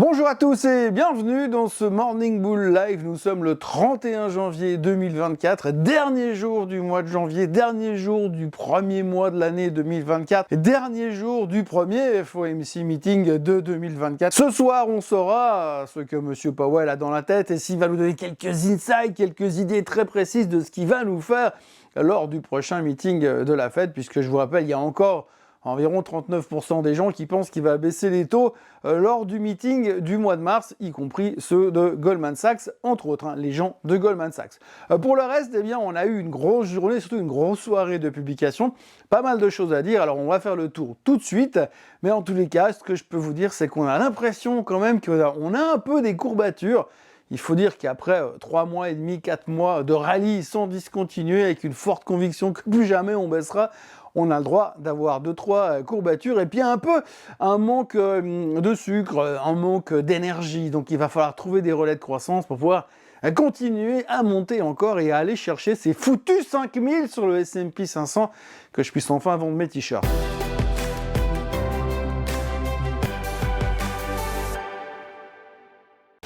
Bonjour à tous et bienvenue dans ce Morning Bull Live. Nous sommes le 31 janvier 2024, dernier jour du mois de janvier, dernier jour du premier mois de l'année 2024, dernier jour du premier FOMC meeting de 2024. Ce soir, on saura ce que M. Powell a dans la tête et s'il va nous donner quelques insights, quelques idées très précises de ce qu'il va nous faire lors du prochain meeting de la Fed, puisque je vous rappelle, il y a encore environ 39% des gens qui pensent qu'il va baisser les taux lors du meeting du mois de mars, y compris ceux de Goldman Sachs, entre autres, les gens de Goldman Sachs. Pour le reste, eh bien, on a eu une grosse journée, surtout une grosse soirée de publication, pas mal de choses à dire, alors on va faire le tour tout de suite, mais en tous les cas, ce que je peux vous dire, c'est qu'on a l'impression quand même qu'on a un peu des courbatures. Il faut dire qu'après 3 mois et demi, 4 mois de rallye sans discontinuer, avec une forte conviction que plus jamais on baissera, on a le droit d'avoir 2-3 courbatures et puis un peu un manque de sucre, un manque d'énergie. Donc il va falloir trouver des relais de croissance pour pouvoir continuer à monter encore et à aller chercher ces foutus 5000 sur le S&P 500, que je puisse enfin vendre mes t-shirts.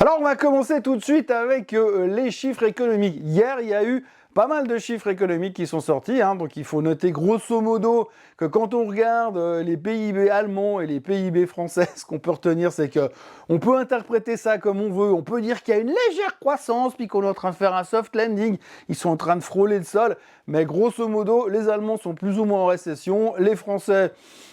Alors on va commencer tout de suite avec les chiffres économiques. Hier, il y a eu pas mal de chiffres économiques qui sont sortis, donc il faut noter grosso modo que quand on regarde les PIB allemands et les PIB français, ce qu'on peut retenir, c'est que on peut interpréter ça comme on veut, on peut dire qu'il y a une légère croissance, puis qu'on est en train de faire un soft landing, ils sont en train de frôler le sol, mais grosso modo, les Allemands sont plus ou moins en récession, les Français,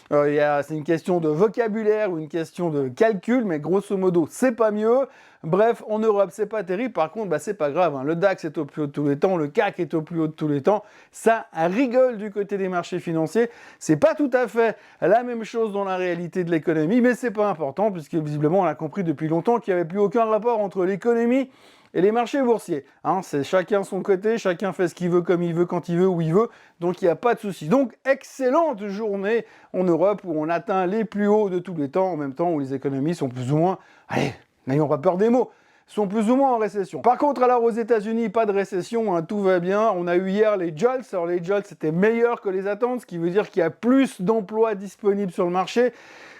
c'est une question de vocabulaire ou une question de calcul, mais grosso modo, c'est pas mieux. Bref, en Europe, c'est pas terrible. Par contre, c'est pas grave. Le DAX est au plus haut de tous les temps, le CAC est au plus haut de tous les temps. Ça rigole du côté des marchés financiers. C'est pas tout à fait la même chose dans la réalité de l'économie, mais c'est pas important puisque visiblement, on a compris depuis longtemps qu'il n'y avait plus aucun rapport entre l'économie et les marchés boursiers. C'est chacun son côté, chacun fait ce qu'il veut, comme il veut, quand il veut, où il veut. Donc il n'y a pas de souci. Donc excellente journée en Europe où on atteint les plus hauts de tous les temps, en même temps où les économies sont plus ou moins, allez, n'ayons pas peur des mots, sont plus ou moins en récession. Par contre, alors aux États-Unis, pas de récession, tout va bien. On a eu hier les JOLTS. Alors les JOLTS, c'était meilleur que les attentes, ce qui veut dire qu'il y a plus d'emplois disponibles sur le marché.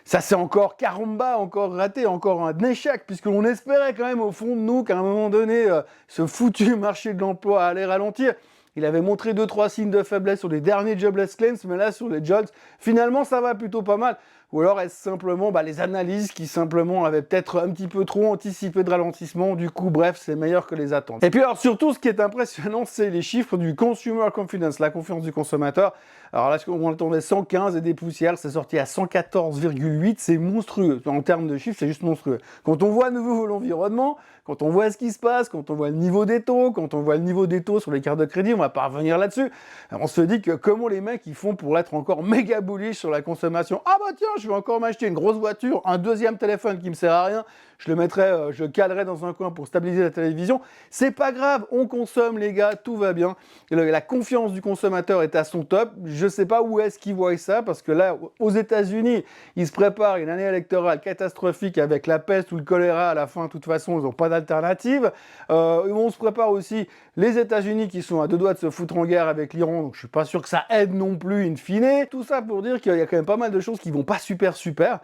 Ça, c'est encore caramba, encore raté, encore un échec, puisqu'on espérait quand même au fond de nous qu'à un moment donné, ce foutu marché de l'emploi allait ralentir. Il avait montré 2-3 signes de faiblesse sur les derniers jobless claims, mais là, sur les JOLTS, finalement, ça va plutôt pas mal. Ou alors est-ce simplement les analyses qui simplement avaient peut-être un petit peu trop anticipé de ralentissement, du coup bref c'est meilleur que les attentes. Et puis alors surtout ce qui est impressionnant c'est les chiffres du Consumer Confidence, la confiance du consommateur. Alors là on attendait 115 et des poussières, c'est sorti à 114,8, c'est monstrueux. En termes de chiffres c'est juste monstrueux. Quand on voit à nouveau l'environnement, quand on voit ce qui se passe, quand on voit le niveau des taux, quand on voit le niveau des taux sur les cartes de crédit, on va pas revenir là-dessus. On se dit que comment les mecs ils font pour être encore méga bullish sur la consommation. Ah bah tiens, je vais encore m'acheter une grosse voiture, un deuxième téléphone qui me sert à rien, je le mettrai, je calerai dans un coin pour stabiliser la télévision. C'est pas grave, on consomme les gars, tout va bien. Et la confiance du consommateur est à son top. Je sais pas où est-ce qu'ils voient ça, parce que là, aux États-Unis, ils se préparent une année électorale catastrophique avec la peste ou le choléra à la fin. De toute façon, ils n'ont pas d'alternative. On se prépare aussi les États-Unis qui sont à deux doigts de se foutre en guerre avec l'Iran, donc je suis pas sûr que ça aide non plus in fine. Tout ça pour dire qu'il y a quand même pas mal de choses qui vont pas super,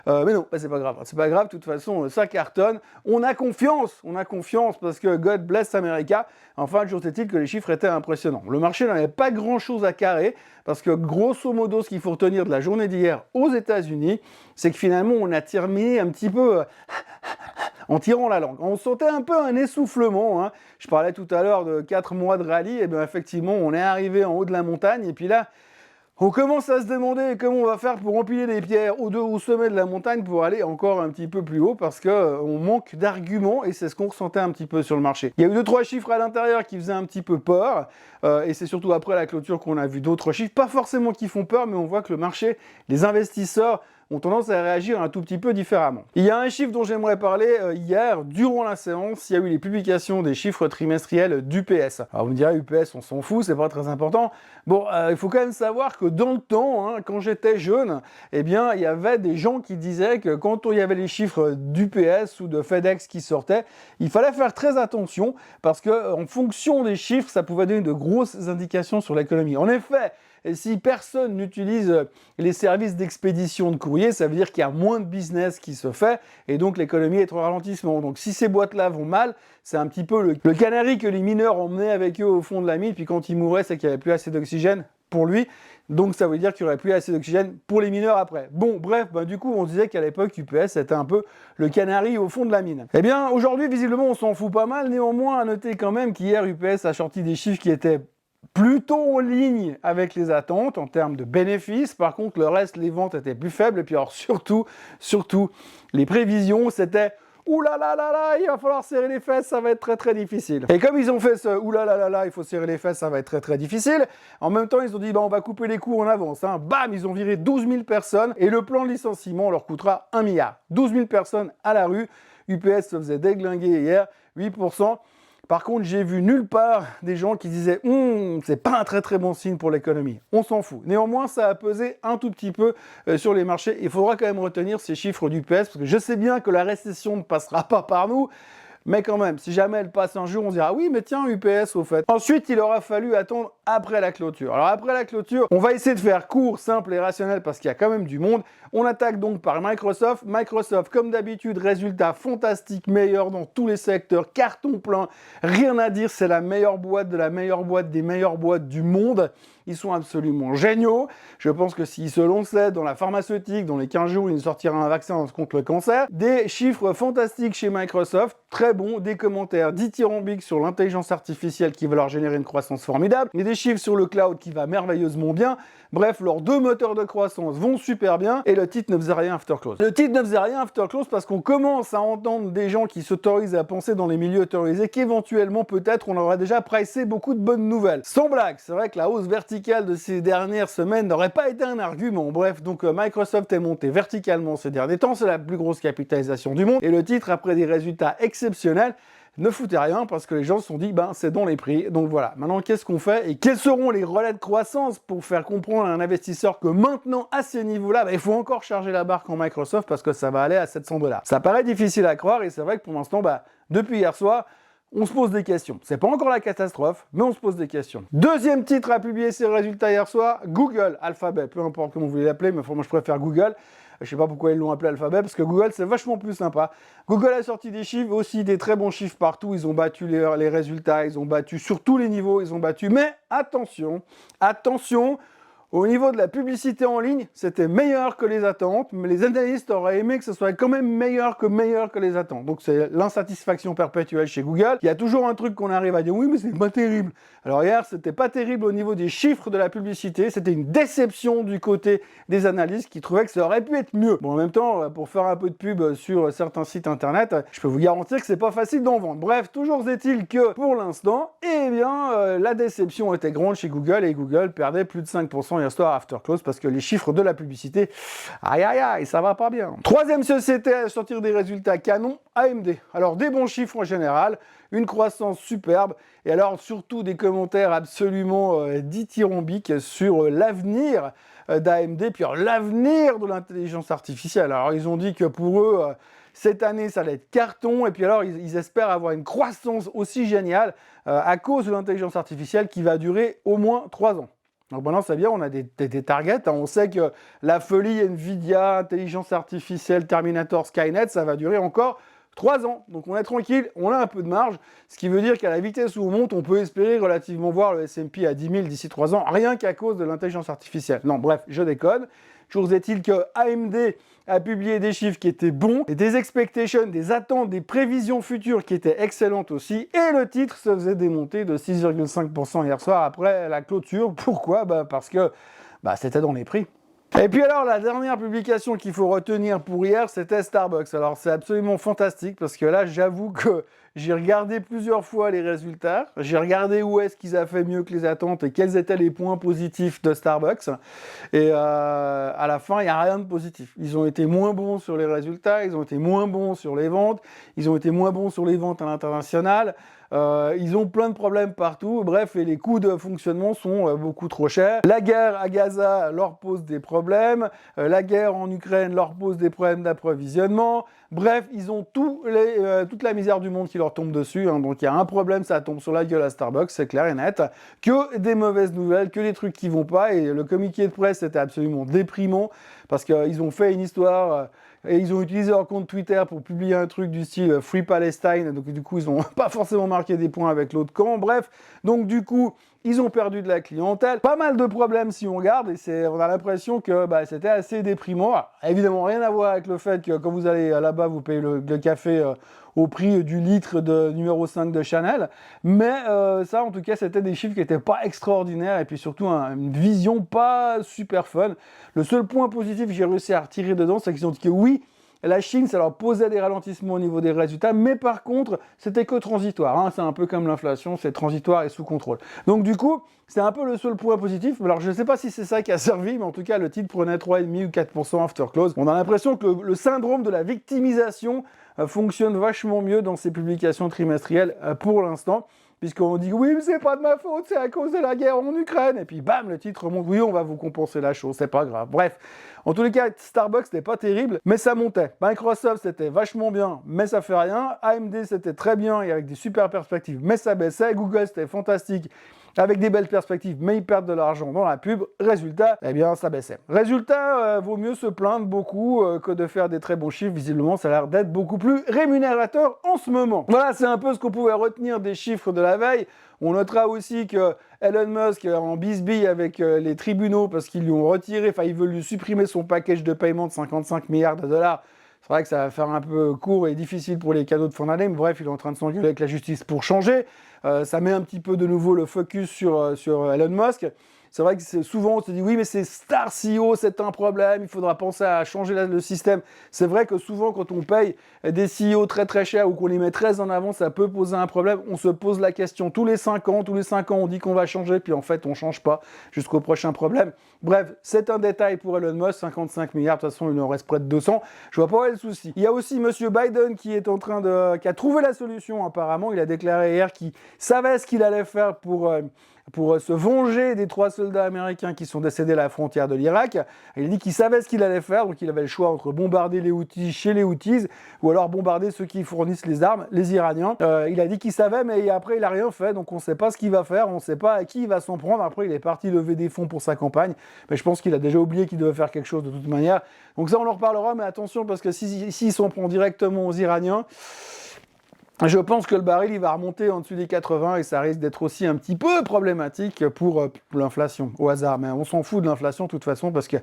mais non, c'est pas grave. C'est pas grave, de toute façon, ça cartonne. On a confiance parce que God bless America. Enfin, toujours est-il que les chiffres étaient impressionnants. Le marché n'avait pas grand-chose à carrer parce que grosso modo, ce qu'il faut retenir de la journée d'hier aux États-Unis, c'est que finalement, on a terminé un petit peu en tirant la langue. On sentait un peu un essoufflement. Je parlais tout à l'heure de 4 mois de rallye, et bien effectivement, on est arrivé en haut de la montagne, et puis là, on commence à se demander comment on va faire pour empiler des pierres au sommet de la montagne pour aller encore un petit peu plus haut parce qu'on manque d'arguments et c'est ce qu'on ressentait un petit peu sur le marché. Il y a eu 2-3 chiffres à l'intérieur qui faisaient un petit peu peur et c'est surtout après la clôture qu'on a vu d'autres chiffres, pas forcément qui font peur, mais on voit que le marché, les investisseurs ont tendance à réagir un tout petit peu différemment. Il y a un chiffre dont j'aimerais parler hier, durant la séance, il y a eu les publications des chiffres trimestriels d'UPS. Alors vous me direz, UPS, on s'en fout, c'est pas très important. Bon, il faut quand même savoir que dans le temps, quand j'étais jeune, eh bien, il y avait des gens qui disaient que quand il y avait les chiffres d'UPS ou de FedEx qui sortaient, il fallait faire très attention parce que en fonction des chiffres, ça pouvait donner de grosses indications sur l'économie. En effet, Et si personne n'utilise les services d'expédition de courrier, ça veut dire qu'il y a moins de business qui se fait et donc l'économie est en ralentissement. Donc si ces boîtes-là vont mal, c'est un petit peu le canari que les mineurs emmenaient avec eux au fond de la mine, puis quand ils mouraient, c'est qu'il n'y avait plus assez d'oxygène pour lui. Donc ça veut dire qu'il n'y aurait plus assez d'oxygène pour les mineurs après. Bon, bref, du coup, on disait qu'à l'époque, UPS, c'était un peu le canari au fond de la mine. Eh bien, aujourd'hui, visiblement, on s'en fout pas mal. Néanmoins, à noter quand même qu'hier, UPS a sorti des chiffres qui étaient plutôt en ligne avec les attentes en termes de bénéfices. Par contre, le reste, les ventes étaient plus faibles. Et puis alors, surtout, les prévisions, c'était ouh là là là là, il va falloir serrer les fesses, ça va être très très difficile. Et comme ils ont fait ce ouh là là là là, il faut serrer les fesses, ça va être très très difficile, en même temps ils ont dit on va couper les coûts en avance. Bam, ils ont viré 12 000 personnes et le plan de licenciement leur coûtera 1 milliard. 12 000 personnes à la rue, UPS se faisait déglinguer hier, 8%. Par contre, j'ai vu nulle part des gens qui disaient c'est pas un très très bon signe pour l'économie. On s'en fout. Néanmoins, ça a pesé un tout petit peu sur les marchés. Il faudra quand même retenir ces chiffres d'UPS parce que je sais bien que la récession ne passera pas par nous. Mais quand même, si jamais elle passe un jour, on se dira oui, mais tiens, UPS au fait. Ensuite, il aura fallu attendre après la clôture. Alors après la clôture, on va essayer de faire court, simple et rationnel parce qu'il y a quand même du monde. On attaque donc par Microsoft. Microsoft, comme d'habitude, résultat fantastique, meilleur dans tous les secteurs, carton plein, rien à dire, c'est la meilleure boîte de la meilleure boîte des meilleures boîtes du monde. Ils sont absolument géniaux. Je pense que s'ils se lançaient dans la pharmaceutique, dans les 15 jours, il nous sortira un vaccin contre le cancer. Des chiffres fantastiques chez Microsoft, très bons, des commentaires dithyrambiques sur l'intelligence artificielle qui va leur générer une croissance formidable, et des chiffres sur le cloud qui va merveilleusement bien. Bref, leurs deux moteurs de croissance vont super bien et le titre ne faisait rien after close. Le titre ne faisait rien after close parce qu'on commence à entendre des gens qui s'autorisent à penser dans les milieux autorisés qu'éventuellement peut-être on aurait déjà pricé beaucoup de bonnes nouvelles. Sans blague, c'est vrai que la hausse verticale de ces dernières semaines n'aurait pas été un argument. Bref, donc Microsoft est monté verticalement ces derniers temps, c'est la plus grosse capitalisation du monde et le titre après des résultats exceptionnels ne foutait rien parce que les gens se sont dit c'est dans les prix. Donc voilà, maintenant qu'est-ce qu'on fait et quels seront les relais de croissance pour faire comprendre à un investisseur que maintenant à ces niveaux-là, il faut encore charger la barque en Microsoft parce que ça va aller à 700 $. Ça paraît difficile à croire et c'est vrai que pour l'instant, depuis hier soir, on se pose des questions. C'est pas encore la catastrophe, mais on se pose des questions. Deuxième titre à publier ses résultats hier soir, Google, Alphabet, peu importe comment vous voulez l'appeler, mais moi je préfère Google. Je sais pas pourquoi ils l'ont appelé Alphabet, parce que Google, c'est vachement plus sympa. Google a sorti des chiffres, aussi des très bons chiffres partout. Ils ont battu les résultats, ils ont battu sur tous les niveaux, ils ont battu. Mais attention, au niveau de la publicité en ligne, c'était meilleur que les attentes, mais les analystes auraient aimé que ce soit quand même meilleur que les attentes. Donc c'est l'insatisfaction perpétuelle chez Google. Il y a toujours un truc qu'on arrive à dire, oui, mais c'est pas terrible. Alors hier, c'était pas terrible au niveau des chiffres de la publicité, c'était une déception du côté des analystes qui trouvaient que ça aurait pu être mieux. Bon, en même temps, pour faire un peu de pub sur certains sites internet, je peux vous garantir que c'est pas facile d'en vendre. Bref, toujours est-il que pour l'instant, la déception était grande chez Google et Google perdait plus de 5% hier soir after close parce que les chiffres de la publicité, aïe, ça va pas bien. Troisième société à sortir des résultats canons, AMD. Alors des bons chiffres en général, une croissance superbe et alors surtout des commentaires absolument dithyrambiques sur l'avenir d'AMD, puis l'avenir de l'intelligence artificielle. Alors ils ont dit que pour eux, cette année, ça allait être carton, et puis alors ils espèrent avoir une croissance aussi géniale à cause de l'intelligence artificielle qui va durer au moins 3 ans. Donc maintenant, c'est bien, on a des targets. On sait que la folie Nvidia, intelligence artificielle, Terminator, Skynet, ça va durer encore 3 ans. Donc on est tranquille, on a un peu de marge, ce qui veut dire qu'à la vitesse où on monte, on peut espérer relativement voir le S&P à 10 000 d'ici 3 ans, rien qu'à cause de l'intelligence artificielle. Non, bref, je déconne. Toujours est-il que AMD a publié des chiffres qui étaient bons, et des expectations, des attentes, des prévisions futures qui étaient excellentes aussi, et le titre se faisait démonter de 6,5% hier soir après la clôture. Pourquoi ? Parce que c'était dans les prix. Et puis alors, la dernière publication qu'il faut retenir pour hier, c'était Starbucks. Alors c'est absolument fantastique parce que là, j'avoue que j'ai regardé plusieurs fois les résultats, j'ai regardé où est-ce qu'ils ont fait mieux que les attentes et quels étaient les points positifs de Starbucks. Et à la fin, il n'y a rien de positif. Ils ont été moins bons sur les résultats, ils ont été moins bons sur les ventes, ils ont été moins bons sur les ventes à l'international. Ils ont plein de problèmes partout. Bref, et les coûts de fonctionnement sont beaucoup trop chers. La guerre à Gaza leur pose des problèmes. La guerre en Ukraine leur pose des problèmes d'approvisionnement. Bref, ils ont toute la misère du monde qui leur tombe dessus. Hein. Donc il y a un problème, ça tombe sur la gueule à Starbucks, c'est clair et net. Que des mauvaises nouvelles, que des trucs qui vont pas. Et le communiqué de presse était absolument déprimant parce qu'ils ont fait une histoire... et ils ont utilisé leur compte Twitter pour publier un truc du style Free Palestine. Donc du coup, ils n'ont pas forcément marqué des points avec l'autre camp. Bref, donc du coup, ils ont perdu de la clientèle. Pas mal de problèmes si on regarde. Et on a l'impression que c'était assez déprimant. Alors, évidemment, rien à voir avec le fait que quand vous allez là-bas, vous payez le café au prix du litre de numéro 5 de Chanel. Mais ça, en tout cas, c'était des chiffres qui n'étaient pas extraordinaires. Et puis surtout, une vision pas super fun. Le seul point positif que j'ai réussi à retirer dedans, c'est qu'ils ont dit que oui, la Chine, ça leur posait des ralentissements au niveau des résultats, mais par contre, c'était que transitoire. Hein. C'est un peu comme l'inflation, c'est transitoire et sous contrôle. Donc du coup, c'est un peu le seul point positif. Alors je ne sais pas si c'est ça qui a servi, mais en tout cas, le titre prenait 3,5 ou 4% after close. On a l'impression que le syndrome de la victimisation fonctionne vachement mieux dans ces publications trimestrielles pour l'instant. Puisqu'on dit oui, mais c'est pas de ma faute, c'est à cause de la guerre en Ukraine. Et puis bam, le titre remonte, oui, on va vous compenser la chose, c'est pas grave. Bref, en tous les cas, Starbucks c'était pas terrible, mais ça montait. Microsoft c'était vachement bien, mais ça fait rien. AMD c'était très bien et avec des super perspectives, mais ça baissait. Google c'était fantastique, avec des belles perspectives, mais ils perdent de l'argent dans la pub. Résultat, eh bien, ça baissait. Résultat, vaut mieux se plaindre beaucoup que de faire des très bons chiffres. Visiblement, ça a l'air d'être beaucoup plus rémunérateur en ce moment. Voilà, c'est un peu ce qu'on pouvait retenir des chiffres de la veille. On notera aussi que Elon Musk est en bisbille avec les tribunaux parce qu'ils lui ont retiré, ils veulent lui supprimer son package de paiement de 55 milliards de dollars. C'est vrai que ça va faire un peu court et difficile pour les cadeaux de fin d'année, mais bref, il est en train de s'engueuler avec la justice pour changer. Ça met un petit peu de nouveau le focus sur Elon Musk. C'est vrai que souvent on se dit oui, mais c'est Star CEO, c'est un problème, il faudra penser à changer le système. C'est vrai que souvent quand on paye des CEO très très chers ou qu'on les met très en avant, ça peut poser un problème. On se pose la question tous les 5 ans, on dit qu'on va changer, puis en fait on change pas jusqu'au prochain problème. Bref, c'est un détail pour Elon Musk, 55 milliards, de toute façon il en reste près de 200. Je vois pas où est le souci. Il y a aussi Monsieur Biden qui a trouvé la solution apparemment. Il a déclaré hier qu'il savait ce qu'il allait faire pour se venger des 3 soldats américains qui sont décédés à la frontière de l'Irak. Il a dit qu'il savait ce qu'il allait faire, donc il avait le choix entre bombarder les Houthis chez les Houthis ou alors bombarder ceux qui fournissent les armes, les Iraniens. Il a dit qu'il savait, mais après il n'a rien fait, donc on ne sait pas ce qu'il va faire, on ne sait pas à qui il va s'en prendre. Après il est parti lever des fonds pour sa campagne, mais je pense qu'il a déjà oublié qu'il devait faire quelque chose de toute manière. Donc ça on en reparlera, mais attention parce que s'il s'en prend directement aux Iraniens, je pense que le baril il va remonter en dessous des 80 et ça risque d'être aussi un petit peu problématique pour l'inflation, au hasard. Mais on s'en fout de l'inflation de toute façon parce que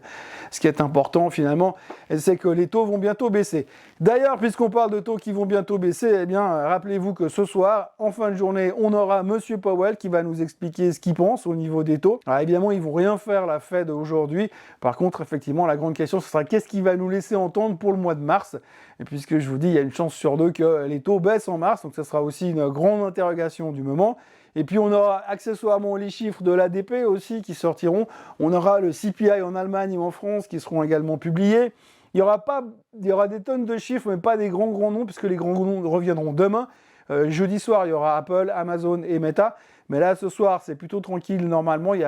ce qui est important finalement, c'est que les taux vont bientôt baisser. D'ailleurs, puisqu'on parle de taux qui vont bientôt baisser, eh bien, rappelez-vous que ce soir, en fin de journée, on aura Monsieur Powell qui va nous expliquer ce qu'il pense au niveau des taux. Alors évidemment, ils vont rien faire la Fed aujourd'hui. Par contre, effectivement, la grande question, ce sera qu'est-ce qu'il va nous laisser entendre pour le mois de mars. Et puisque je vous dis, il y a une chance sur 2 que les taux baissent en mars, donc ça sera aussi une grande interrogation du moment. Et puis on aura accessoirement les chiffres de l'ADP aussi qui sortiront. On aura le CPI en Allemagne et en France qui seront également publiés. Il y aura des tonnes de chiffres, mais pas des grands noms, puisque les grands noms reviendront demain. Jeudi soir, il y aura Apple, Amazon et Meta. Mais là, ce soir, c'est plutôt tranquille normalement. Il y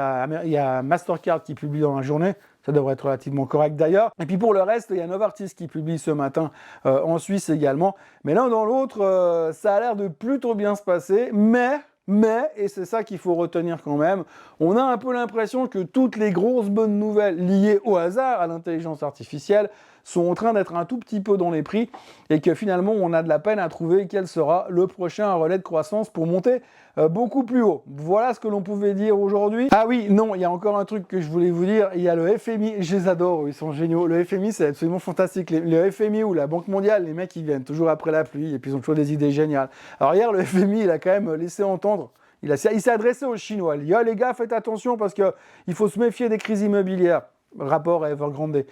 a Mastercard qui publie dans la journée. Ça devrait être relativement correct d'ailleurs. Et puis pour le reste, il y a Novartis qui publie ce matin en Suisse également. Mais l'un dans l'autre, ça a l'air de plutôt bien se passer. Mais, et c'est ça qu'il faut retenir quand même, on a un peu l'impression que toutes les grosses bonnes nouvelles liées au hasard, à l'intelligence artificielle, sont en train d'être un tout petit peu dans les prix et que finalement on a de la peine à trouver quel sera le prochain relais de croissance pour monter beaucoup plus haut. Voilà ce que l'on pouvait dire aujourd'hui. Ah oui, non, il y a encore un truc que je voulais vous dire, il y a le FMI, je les adore, ils sont géniaux. Le FMI c'est absolument fantastique. Le FMI ou la Banque mondiale, les mecs ils viennent toujours après la pluie et puis ils ont toujours des idées géniales. Alors hier le FMI il a quand même laissé entendre, il s'est adressé aux Chinois. Il dit les gars faites attention parce qu'il faut se méfier des crises immobilières. Rapport à Evergrande.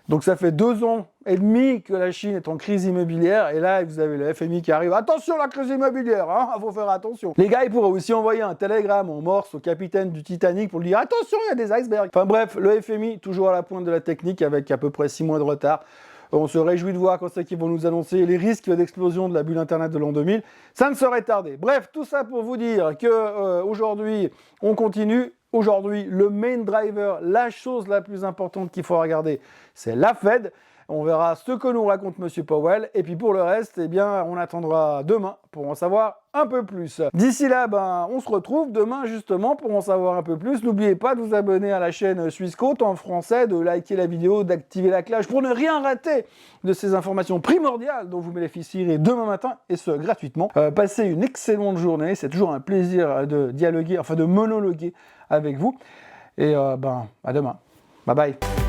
Donc ça fait 2 ans et demi que la Chine est en crise immobilière et là vous avez le FMI qui arrive. Attention la crise immobilière, il faut faire attention. Les gars ils pourraient aussi envoyer un télégramme en morse au capitaine du Titanic pour lui dire attention il y a des icebergs. Enfin bref, le FMI toujours à la pointe de la technique avec à peu près 6 mois de retard. On se réjouit de voir quand c'est qu'ils vont nous annoncer les risques d'explosion de la bulle Internet de l'an 2000. Ça ne saurait tarder. Bref, tout ça pour vous dire que aujourd'hui, on continue. Aujourd'hui, le main driver, la chose la plus importante qu'il faut regarder, c'est la Fed. On verra ce que nous raconte Monsieur Powell. Et puis pour le reste, eh bien, on attendra demain pour en savoir un peu plus. D'ici là, on se retrouve demain justement pour en savoir un peu plus. N'oubliez pas de vous abonner à la chaîne Swissquote en français, de liker la vidéo, d'activer la cloche pour ne rien rater de ces informations primordiales dont vous bénéficierez demain matin et ce gratuitement. Passez une excellente journée. C'est toujours un plaisir de dialoguer, enfin de monologuer avec vous. Et à demain. Bye bye.